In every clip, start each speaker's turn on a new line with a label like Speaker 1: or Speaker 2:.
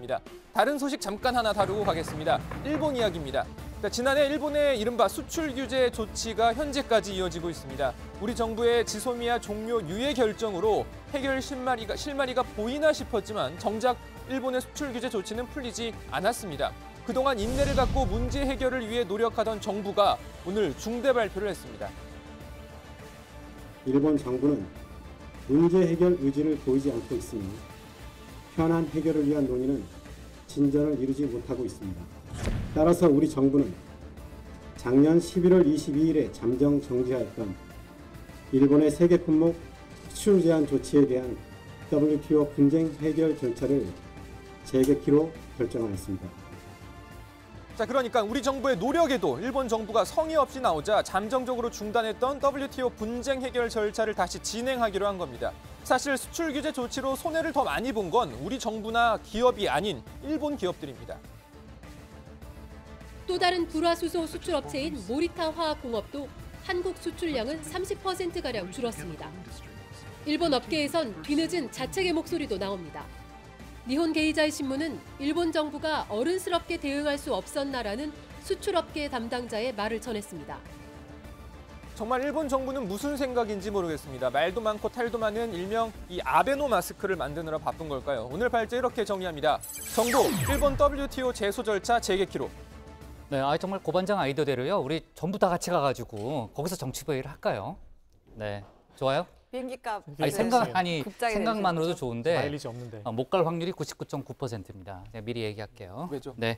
Speaker 1: 있습니다. 다른 소식 잠깐 하나 다루고 가겠습니다. 일본 이야기입니다. 지난해 일본의 이른바 수출 규제 조치가 현재까지 이어지고 있습니다. 우리 정부의 지소미아 종료 유예 결정으로 해결 실마리가 보이나 싶었지만 정작 일본의 수출 규제 조치는 풀리지 않았습니다. 그동안 인내를 갖고 문제 해결을 위해 노력하던 정부가 오늘 중대 발표를 했습니다.
Speaker 2: 일본 정부는 문제 해결 의지를 보이지 않고 있으며 현안 해결을 위한 논의는 진전을 이루지 못하고 있습니다. 따라서 우리 정부는 작년 11월 22일에 잠정 정지하였던 일본의 세계 품목 수출 제한 조치에 대한 WTO 분쟁 해결 절차를 재개키로 결정하였습니다.
Speaker 1: 그러니까 우리 정부의 노력에도 일본 정부가 성의 없이 나오자 잠정적으로 중단했던 WTO 분쟁 해결 절차를 다시 진행하기로 한 겁니다. 사실 수출 규제 조치로 손해를 더 많이 본 건 우리 정부나 기업이 아닌 일본 기업들입니다.
Speaker 3: 또 다른 불화수소 수출업체인 모리타 화학공업도 한국 수출량은 30%가량 줄었습니다. 일본 업계에선 뒤늦은 자책의 목소리도 나옵니다. 니혼 게이자이 신문은 일본 정부가 어른스럽게 대응할 수 없었나라는 수출업계 담당자의 말을 전했습니다.
Speaker 1: 정말 일본 정부는 무슨 생각인지 모르겠습니다. 말도 많고 탈도 많은 일명 이 아베노 마스크를 만드느라 바쁜 걸까요? 오늘 발제 이렇게 정리합니다. 정부, 일본 WTO 제소 절차 재개키로.
Speaker 4: 네, 정말 고반장 아이디어대로요. 우리 전부 다 같이 가가지고 거기서 정치 회의를 할까요? 네, 좋아요?
Speaker 5: 비행기값.
Speaker 4: 생각만으로도 좋은데
Speaker 6: 마일리지 없는데.
Speaker 4: 못 갈 확률이 99.9%입니다. 미리 얘기할게요.
Speaker 1: 왜죠?
Speaker 4: 네.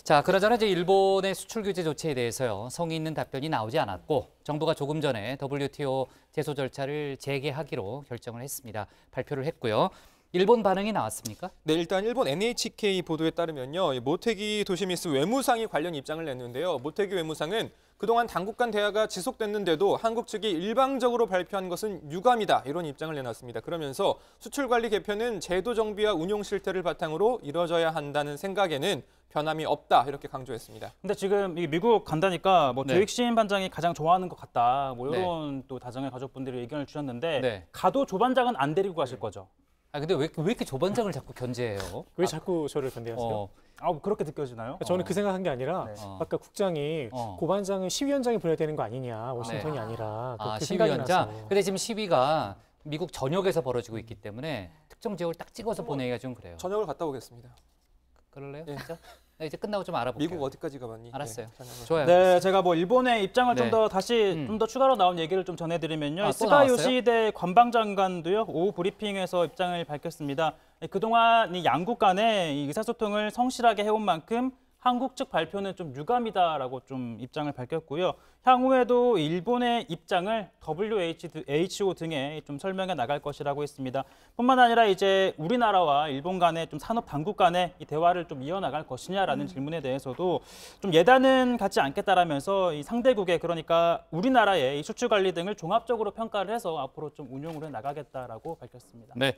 Speaker 4: 자, 그러자나 이제 일본의 수출 규제 조치에 대해서요. 성의 있는 답변이 나오지 않았고 정부가 조금 전에 WTO 제소 절차를 재개하기로 결정을 했습니다. 발표를 했고요. 일본 반응이 나왔습니까?
Speaker 1: 네, 일단 일본 NHK 보도에 따르면요. 모테기 도시미스 외무상이 관련 입장을 냈는데요. 모테기 외무상은 그동안 당국 간 대화가 지속됐는데도 한국 측이 일방적으로 발표한 것은 유감이다. 이런 입장을 내놨습니다. 그러면서 수출관리 개편은 제도 정비와 운용 실태를 바탕으로 이뤄져야 한다는 생각에는 변함이 없다. 이렇게 강조했습니다.
Speaker 6: 근데 지금 미국 간다니까
Speaker 4: 네.
Speaker 6: 조익신 반장이 가장 좋아하는 것 같다. 이런 또 다정의 가족분들이 의견을 주셨는데 가도 조반장은 안 데리고 가실 거죠.
Speaker 4: 근데 왜 이렇게 조반장을 자꾸 견제해요?
Speaker 7: 왜 자꾸 저를 견제하세요?
Speaker 6: 그렇게 느껴지나요?
Speaker 7: 저는 그 생각한 게 아니라 아까 국장이 고반장은 시위원장이 불러야 되는 거 아니냐, 워싱턴이 아니라 그렇게 생각이 나서.
Speaker 4: 근데 지금 시위가 미국 전역에서 벌어지고 있기 때문에 특정 지역을 딱 찍어서 보내기가 좀 그래요.
Speaker 1: 전역을 갔다 오겠습니다.
Speaker 4: 그럴래요? 진짜? 이제 끝나고 좀 알아볼게요.
Speaker 1: 미국 어디까지 가봤니?
Speaker 4: 알았어요.
Speaker 1: 네,
Speaker 4: 좋아요.
Speaker 6: 네, 제가 일본의 입장을 좀 더 추가로 나온 얘기를 좀 전해드리면요. 스가 요시히데 관방장관도요 오후 브리핑에서 입장을 밝혔습니다. 그동안 이 양국 간의 이 의사소통을 성실하게 해온 만큼 한국 측 발표는 좀 유감이다라고 좀 입장을 밝혔고요. 향후에도 일본의 입장을 WHO 등에 좀 설명해 나갈 것이라고 했습니다. 뿐만 아니라 이제 우리나라와 일본 간의 좀 산업 당국 간의 이 대화를 좀 이어나갈 것이냐라는 질문에 대해서도 좀 예단은 갖지 않겠다라면서 이 상대국의 그러니까 우리나라의 이 수출 관리 등을 종합적으로 평가를 해서 앞으로 좀 운용을 해 나가겠다라고 밝혔습니다.
Speaker 4: 네,